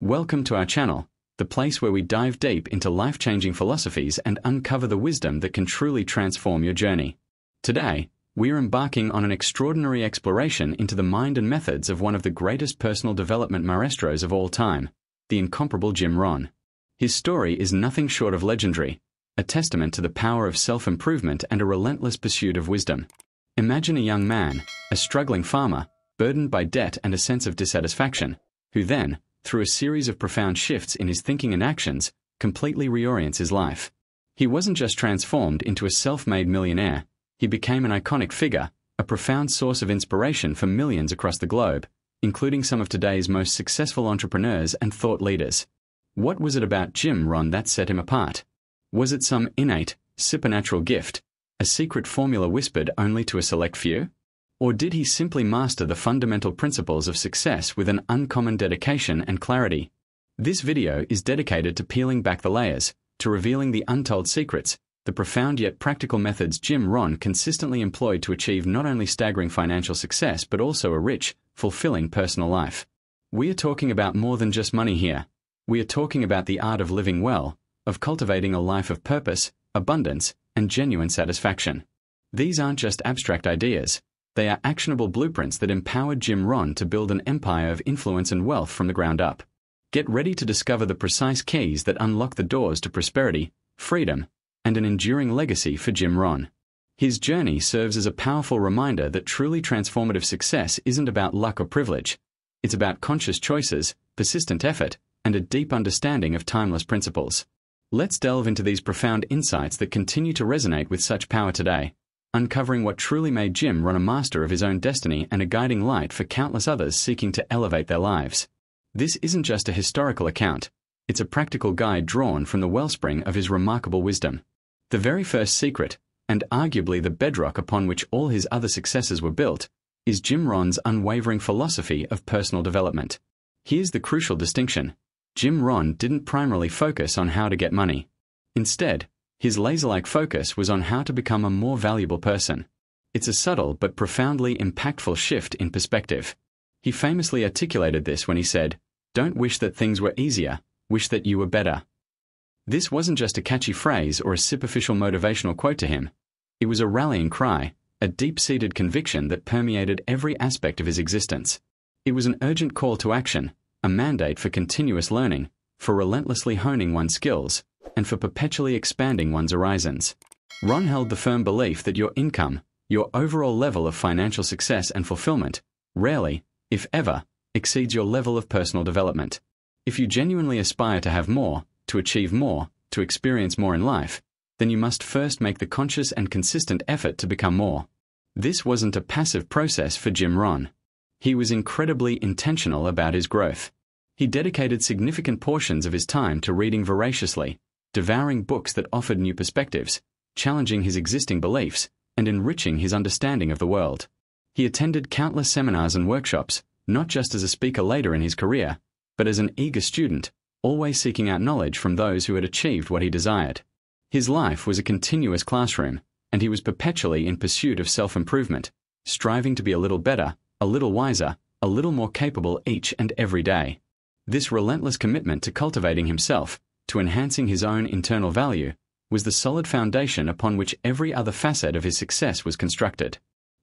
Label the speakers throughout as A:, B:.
A: Welcome to our channel, the place where we dive deep into life-changing philosophies and uncover the wisdom that can truly transform your journey. Today, we are embarking on an extraordinary exploration into the mind and methods of one of the greatest personal development maestros of all time, the incomparable Jim Rohn. His story is nothing short of legendary, a testament to the power of self-improvement and a relentless pursuit of wisdom. Imagine a young man, a struggling farmer, burdened by debt and a sense of dissatisfaction, who then, through a series of profound shifts in his thinking and actions, completely reorients his life. He wasn't just transformed into a self-made millionaire, he became an iconic figure, a profound source of inspiration for millions across the globe, including some of today's most successful entrepreneurs and thought leaders. What was it about Jim Rohn that set him apart? Was it some innate, supernatural gift, a secret formula whispered only to a select few? Or did he simply master the fundamental principles of success with an uncommon dedication and clarity? This video is dedicated to peeling back the layers, to revealing the untold secrets, the profound yet practical methods Jim Rohn consistently employed to achieve not only staggering financial success but also a rich, fulfilling personal life. We are talking about more than just money here. We are talking about the art of living well, of cultivating a life of purpose, abundance, and genuine satisfaction. These aren't just abstract ideas. They are actionable blueprints that empowered Jim Rohn to build an empire of influence and wealth from the ground up. Get ready to discover the precise keys that unlock the doors to prosperity, freedom, and an enduring legacy for Jim Rohn. His journey serves as a powerful reminder that truly transformative success isn't about luck or privilege. It's about conscious choices, persistent effort, and a deep understanding of timeless principles. Let's delve into these profound insights that continue to resonate with such power today, uncovering what truly made Jim Rohn a master of his own destiny and a guiding light for countless others seeking to elevate their lives. This isn't just a historical account, it's a practical guide drawn from the wellspring of his remarkable wisdom. The very first secret, and arguably the bedrock upon which all his other successes were built, is Jim Rohn's unwavering philosophy of personal development. Here's the crucial distinction. Jim Rohn didn't primarily focus on how to get money. Instead, his laser-like focus was on how to become a more valuable person. It's a subtle but profoundly impactful shift in perspective. He famously articulated this when he said, "Don't wish that things were easier, wish that you were better." This wasn't just a catchy phrase or a superficial motivational quote to him. It was a rallying cry, a deep-seated conviction that permeated every aspect of his existence. It was an urgent call to action, a mandate for continuous learning, for relentlessly honing one's skills, and for perpetually expanding one's horizons. Rohn held the firm belief that your income, your overall level of financial success and fulfillment, rarely, if ever, exceeds your level of personal development. If you genuinely aspire to have more, to achieve more, to experience more in life, then you must first make the conscious and consistent effort to become more. This wasn't a passive process for Jim Rohn. He was incredibly intentional about his growth. He dedicated significant portions of his time to reading voraciously, devouring books that offered new perspectives, challenging his existing beliefs, and enriching his understanding of the world. He attended countless seminars and workshops, not just as a speaker later in his career, but as an eager student, always seeking out knowledge from those who had achieved what he desired. His life was a continuous classroom, and he was perpetually in pursuit of self-improvement, striving to be a little better, a little wiser, a little more capable each and every day. This relentless commitment to cultivating himself, to enhancing his own internal value, was the solid foundation upon which every other facet of his success was constructed.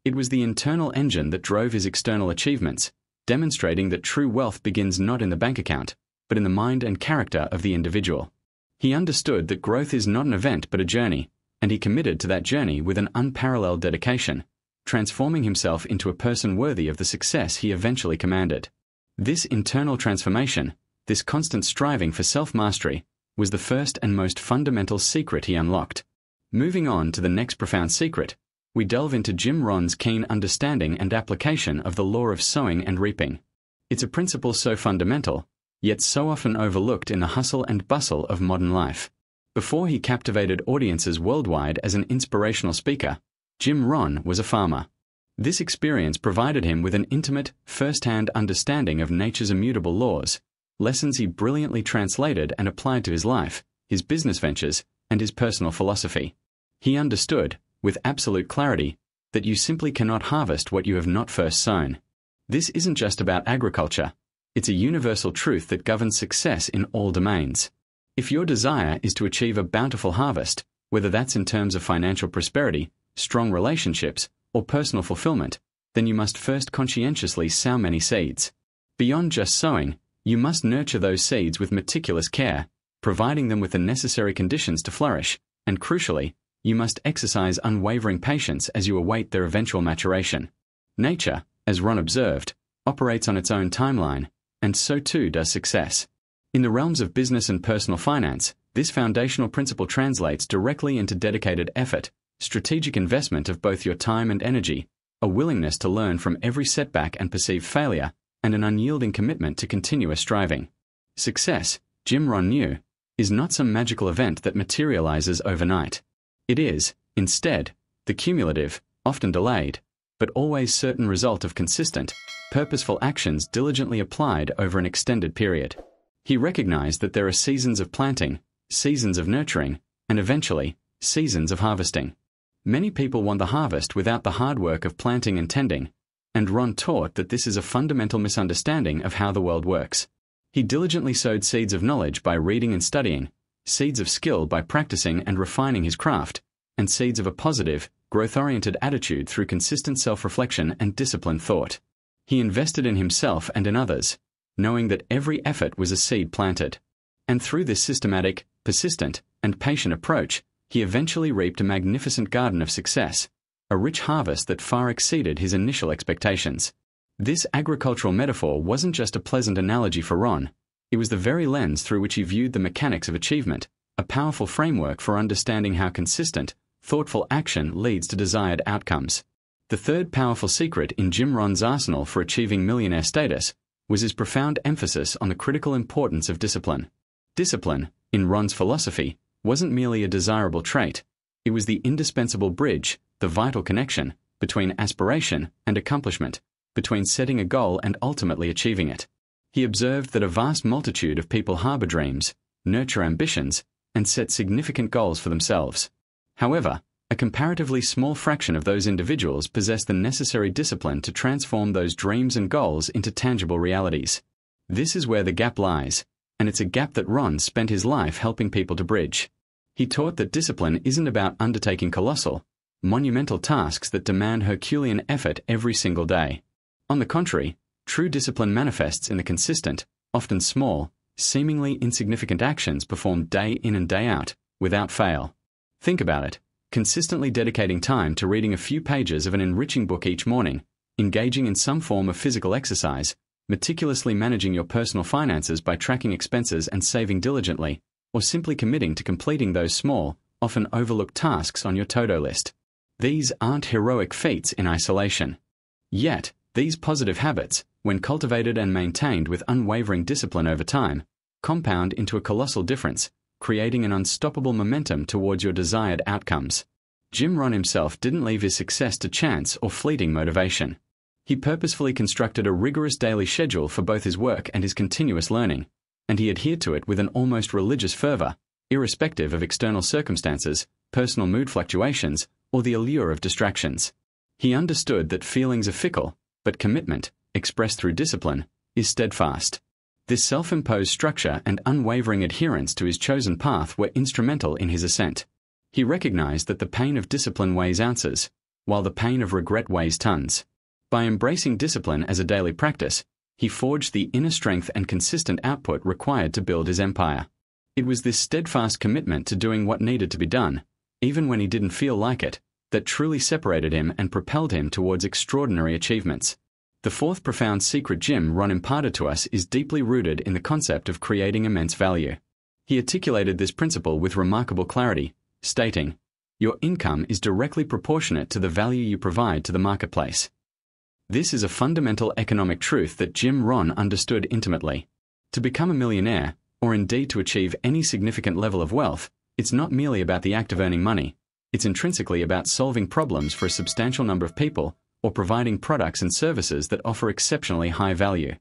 A: It was the internal engine that drove his external achievements, demonstrating that true wealth begins not in the bank account, but in the mind and character of the individual. He understood that growth is not an event but a journey, and he committed to that journey with an unparalleled dedication, transforming himself into a person worthy of the success he eventually commanded. This internal transformation, this constant striving for self-mastery, was the first and most fundamental secret he unlocked. Moving on to the next profound secret, we delve into Jim Rohn's keen understanding and application of the law of sowing and reaping. It's a principle so fundamental, yet so often overlooked in the hustle and bustle of modern life. Before he captivated audiences worldwide as an inspirational speaker, Jim Rohn was a farmer. This experience provided him with an intimate, first-hand understanding of nature's immutable laws, lessons he brilliantly translated and applied to his life, his business ventures, and his personal philosophy. He understood, with absolute clarity, that you simply cannot harvest what you have not first sown. This isn't just about agriculture. It's a universal truth that governs success in all domains. If your desire is to achieve a bountiful harvest, whether that's in terms of financial prosperity, strong relationships, or personal fulfillment, then you must first conscientiously sow many seeds. Beyond just sowing, you must nurture those seeds with meticulous care, providing them with the necessary conditions to flourish, and crucially, you must exercise unwavering patience as you await their eventual maturation. Nature, as Rohn observed, operates on its own timeline, and so too does success. In the realms of business and personal finance, this foundational principle translates directly into dedicated effort, strategic investment of both your time and energy, a willingness to learn from every setback and perceived failure, and an unyielding commitment to continuous striving. Success, Jim Rohn knew, is not some magical event that materializes overnight. It is, instead, the cumulative, often delayed, but always certain result of consistent, purposeful actions diligently applied over an extended period. He recognized that there are seasons of planting, seasons of nurturing, and eventually, seasons of harvesting. Many people want the harvest without the hard work of planting and tending, and Rohn taught that this is a fundamental misunderstanding of how the world works. He diligently sowed seeds of knowledge by reading and studying, seeds of skill by practicing and refining his craft, and seeds of a positive, growth-oriented attitude through consistent self-reflection and disciplined thought. He invested in himself and in others, knowing that every effort was a seed planted. And through this systematic, persistent, and patient approach, he eventually reaped a magnificent garden of success, a rich harvest that far exceeded his initial expectations. This agricultural metaphor wasn't just a pleasant analogy for Rohn, it was the very lens through which he viewed the mechanics of achievement, a powerful framework for understanding how consistent, thoughtful action leads to desired outcomes. The third powerful secret in Jim Rohn's arsenal for achieving millionaire status was his profound emphasis on the critical importance of discipline. Discipline, in Rohn's philosophy, wasn't merely a desirable trait, it was the indispensable bridge, the vital connection, between aspiration and accomplishment, between setting a goal and ultimately achieving it. He observed that a vast multitude of people harbor dreams, nurture ambitions, and set significant goals for themselves. However, a comparatively small fraction of those individuals possess the necessary discipline to transform those dreams and goals into tangible realities. This is where the gap lies, and it's a gap that Rohn spent his life helping people to bridge. He taught that discipline isn't about undertaking colossal, monumental tasks that demand Herculean effort every single day. On the contrary, true discipline manifests in the consistent, often small, seemingly insignificant actions performed day in and day out, without fail. Think about it. Consistently dedicating time to reading a few pages of an enriching book each morning, engaging in some form of physical exercise, meticulously managing your personal finances by tracking expenses and saving diligently, or simply committing to completing those small, often overlooked tasks on your to-do list. These aren't heroic feats in isolation. Yet, these positive habits, when cultivated and maintained with unwavering discipline over time, compound into a colossal difference, creating an unstoppable momentum towards your desired outcomes. Jim Rohn himself didn't leave his success to chance or fleeting motivation. He purposefully constructed a rigorous daily schedule for both his work and his continuous learning, and he adhered to it with an almost religious fervor, irrespective of external circumstances, personal mood fluctuations, or the allure of distractions. He understood that feelings are fickle, but commitment, expressed through discipline, is steadfast. This self-imposed structure and unwavering adherence to his chosen path were instrumental in his ascent. He recognized that the pain of discipline weighs ounces, while the pain of regret weighs tons. By embracing discipline as a daily practice, he forged the inner strength and consistent output required to build his empire. It was this steadfast commitment to doing what needed to be done, even when he didn't feel like it, that truly separated him and propelled him towards extraordinary achievements. The fourth profound secret Jim Rohn imparted to us is deeply rooted in the concept of creating immense value. He articulated this principle with remarkable clarity, stating, "Your income is directly proportionate to the value you provide to the marketplace." This is a fundamental economic truth that Jim Rohn understood intimately. To become a millionaire, or indeed to achieve any significant level of wealth, it's not merely about the act of earning money. It's intrinsically about solving problems for a substantial number of people, or providing products and services that offer exceptionally high value.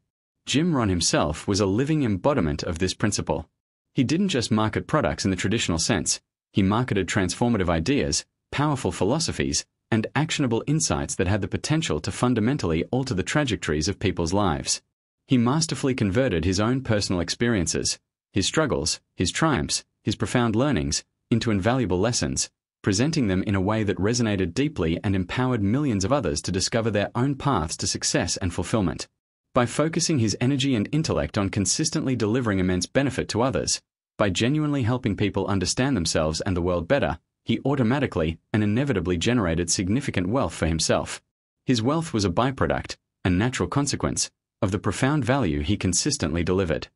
A: Jim Rohn himself was a living embodiment of this principle. He didn't just market products in the traditional sense, he marketed transformative ideas, powerful philosophies, and actionable insights that had the potential to fundamentally alter the trajectories of people's lives. He masterfully converted his own personal experiences, his struggles, his triumphs, his profound learnings, into invaluable lessons, presenting them in a way that resonated deeply and empowered millions of others to discover their own paths to success and fulfillment. By focusing his energy and intellect on consistently delivering immense benefit to others, by genuinely helping people understand themselves and the world better, he automatically and inevitably generated significant wealth for himself. His wealth was a byproduct, a natural consequence, of the profound value he consistently delivered.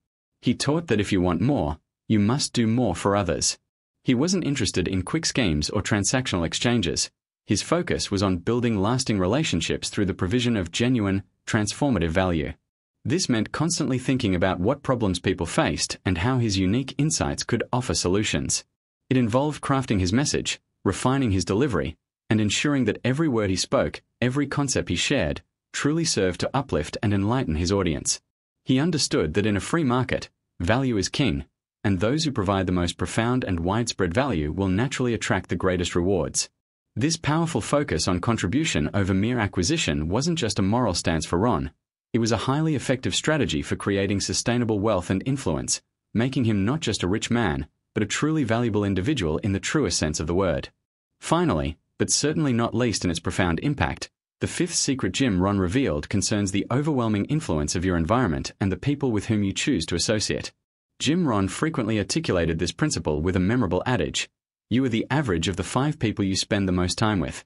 A: He taught that if you want more, you must do more for others. He wasn't interested in quick schemes or transactional exchanges. His focus was on building lasting relationships through the provision of genuine, transformative value. This meant constantly thinking about what problems people faced and how his unique insights could offer solutions. It involved crafting his message, refining his delivery, and ensuring that every word he spoke, every concept he shared, truly served to uplift and enlighten his audience. He understood that in a free market, value is king, and those who provide the most profound and widespread value will naturally attract the greatest rewards. This powerful focus on contribution over mere acquisition wasn't just a moral stance for Rohn. It was a highly effective strategy for creating sustainable wealth and influence, making him not just a rich man, but a truly valuable individual in the truest sense of the word. Finally, but certainly not least in its profound impact, the fifth secret Jim Rohn revealed concerns the overwhelming influence of your environment and the people with whom you choose to associate. Jim Rohn frequently articulated this principle with a memorable adage: "You are the average of the 5 people you spend the most time with."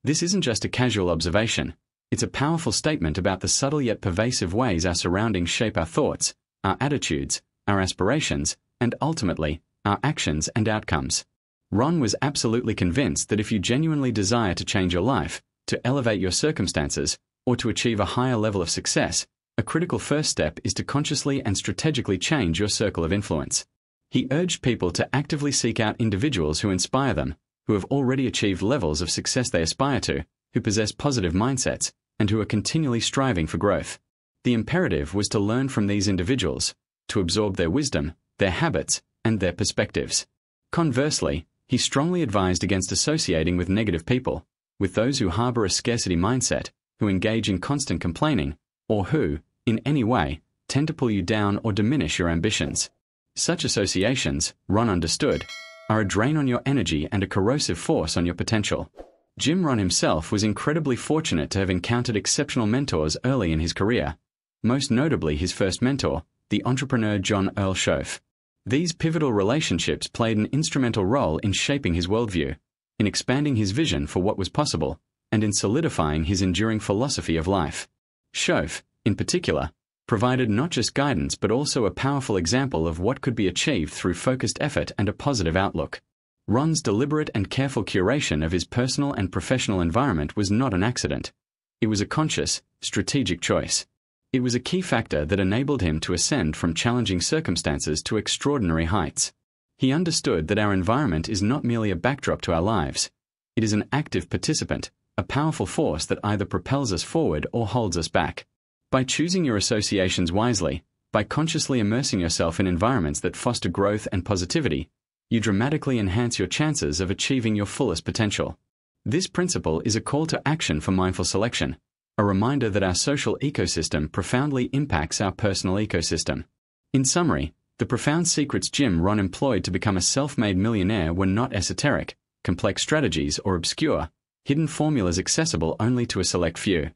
A: This isn't just a casual observation. It's a powerful statement about the subtle yet pervasive ways our surroundings shape our thoughts, our attitudes, our aspirations, and ultimately, our actions and outcomes. Rohn was absolutely convinced that if you genuinely desire to change your life, to elevate your circumstances, or to achieve a higher level of success, a critical first step is to consciously and strategically change your circle of influence. He urged people to actively seek out individuals who inspire them, who have already achieved levels of success they aspire to, who possess positive mindsets, and who are continually striving for growth. The imperative was to learn from these individuals, to absorb their wisdom, their habits, and their perspectives. Conversely, he strongly advised against associating with negative people, with those who harbor a scarcity mindset, who engage in constant complaining, or who, in any way, tend to pull you down or diminish your ambitions. Such associations, Rohn understood, are a drain on your energy and a corrosive force on your potential. Jim Rohn himself was incredibly fortunate to have encountered exceptional mentors early in his career, most notably his first mentor, the entrepreneur John Earl Schoaf. These pivotal relationships played an instrumental role in shaping his worldview, in expanding his vision for what was possible, and in solidifying his enduring philosophy of life. Schoaf, in particular, provided not just guidance but also a powerful example of what could be achieved through focused effort and a positive outlook. Rohn's deliberate and careful curation of his personal and professional environment was not an accident. It was a conscious, strategic choice. It was a key factor that enabled him to ascend from challenging circumstances to extraordinary heights. He understood that our environment is not merely a backdrop to our lives. It is an active participant, a powerful force that either propels us forward or holds us back. By choosing your associations wisely, by consciously immersing yourself in environments that foster growth and positivity, you dramatically enhance your chances of achieving your fullest potential. This principle is a call to action for mindful selection, a reminder that our social ecosystem profoundly impacts our personal ecosystem. In summary, the profound secrets Jim Rohn employed to become a self-made millionaire were not esoteric, complex strategies, or obscure, hidden formulas accessible only to a select few.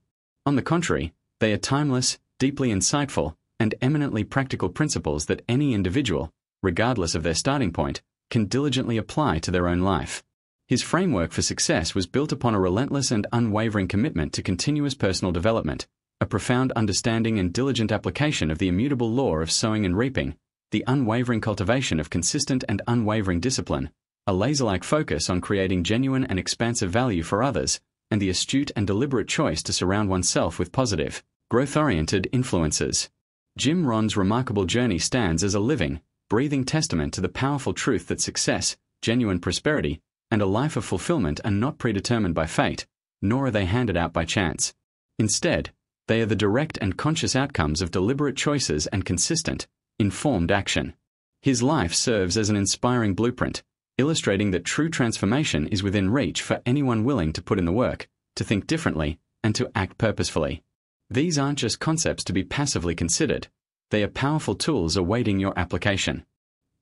A: On the contrary, they are timeless, deeply insightful, and eminently practical principles that any individual, regardless of their starting point, can diligently apply to their own life. His framework for success was built upon a relentless and unwavering commitment to continuous personal development, a profound understanding and diligent application of the immutable law of sowing and reaping, the unwavering cultivation of consistent and unwavering discipline, a laser-like focus on creating genuine and expansive value for others, and the astute and deliberate choice to surround oneself with positive, growth-oriented influences. Jim Rohn's remarkable journey stands as a living, breathing testament to the powerful truth that success, genuine prosperity, and a life of fulfillment are not predetermined by fate, nor are they handed out by chance. Instead, they are the direct and conscious outcomes of deliberate choices and consistent, informed action. His life serves as an inspiring blueprint, illustrating that true transformation is within reach for anyone willing to put in the work, to think differently, and to act purposefully. These aren't just concepts to be passively considered. They are powerful tools awaiting your application.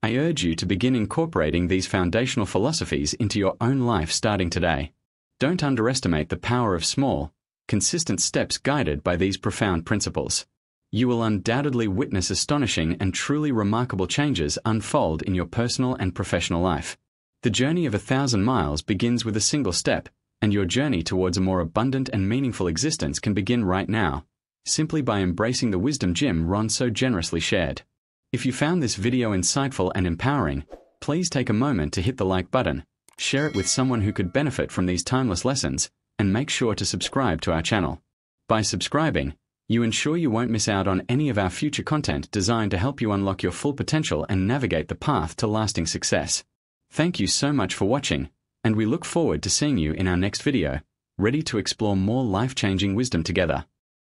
A: I urge you to begin incorporating these foundational philosophies into your own life starting today. Don't underestimate the power of small, consistent steps guided by these profound principles. You will undoubtedly witness astonishing and truly remarkable changes unfold in your personal and professional life. The journey of 1,000 miles begins with a single step, and your journey towards a more abundant and meaningful existence can begin right now, simply by embracing the wisdom Jim Rohn so generously shared. If you found this video insightful and empowering, please take a moment to hit the like button, share it with someone who could benefit from these timeless lessons, and make sure to subscribe to our channel. By subscribing, you ensure you won't miss out on any of our future content designed to help you unlock your full potential and navigate the path to lasting success. Thank you so much for watching, and we look forward to seeing you in our next video, ready to explore more life-changing wisdom together.